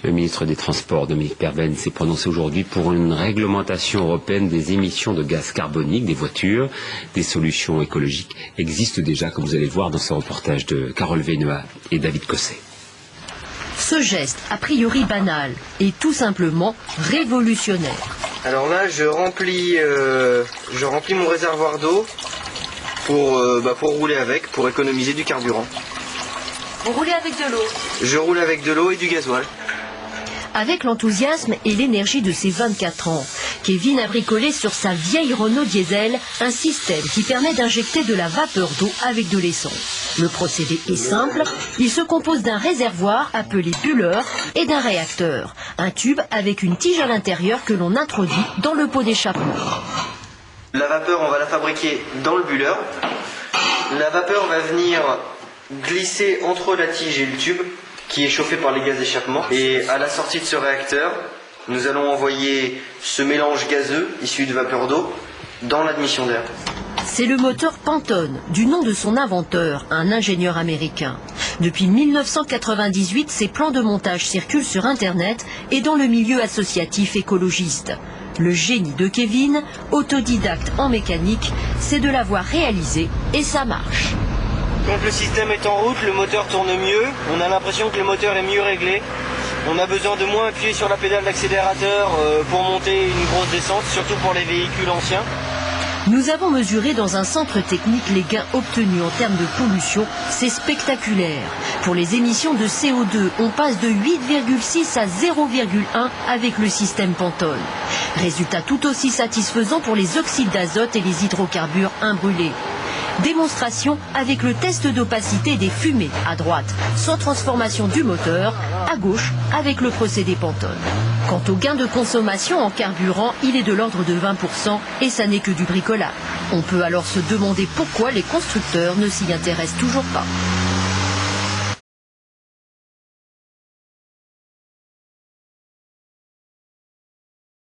Le ministre des Transports, Dominique Perben, s'est prononcé aujourd'hui pour une réglementation européenne des émissions de gaz carbonique des voitures. Des solutions écologiques existent déjà, comme vous allez le voir dans ce reportage de Carole Vénois et David Cosset. Ce geste, a priori banal, est tout simplement révolutionnaire. Alors là, je remplis mon réservoir d'eau pour rouler avec, pour économiser du carburant. Vous roulez avec de l'eau? Je roule avec de l'eau et du gasoil. Avec l'enthousiasme et l'énergie de ses 24 ans, Kevin a bricolé sur sa vieille Renault diesel un système qui permet d'injecter de la vapeur d'eau avec de l'essence. Le procédé est simple, il se compose d'un réservoir appelé bulleur et d'un réacteur, un tube avec une tige à l'intérieur que l'on introduit dans le pot d'échappement. La vapeur, on va la fabriquer dans le bulleur. La vapeur va venir glisser entre la tige et le tube, qui est chauffé par les gaz d'échappement. Et à la sortie de ce réacteur, nous allons envoyer ce mélange gazeux, issu de vapeur d'eau, dans l'admission d'air. C'est le moteur Pantone, du nom de son inventeur, un ingénieur américain. Depuis 1998, ses plans de montage circulent sur Internet et dans le milieu associatif écologiste. Le génie de Kevin, autodidacte en mécanique, c'est de l'avoir réalisé et ça marche. Quand le système est en route, le moteur tourne mieux, on a l'impression que le moteur est mieux réglé. On a besoin de moins appuyer sur la pédale d'accélérateur pour monter une grosse descente, surtout pour les véhicules anciens. Nous avons mesuré dans un centre technique les gains obtenus en termes de pollution, c'est spectaculaire. Pour les émissions de CO2, on passe de 8,6 à 0,1 avec le système Pantone. Résultat tout aussi satisfaisant pour les oxydes d'azote et les hydrocarbures imbrûlés. Démonstration avec le test d'opacité des fumées à droite, sans transformation du moteur, à gauche avec le procédé Pantone. Quant au gain de consommation en carburant, il est de l'ordre de 20% et ça n'est que du bricolage. On peut alors se demander pourquoi les constructeurs ne s'y intéressent toujours pas.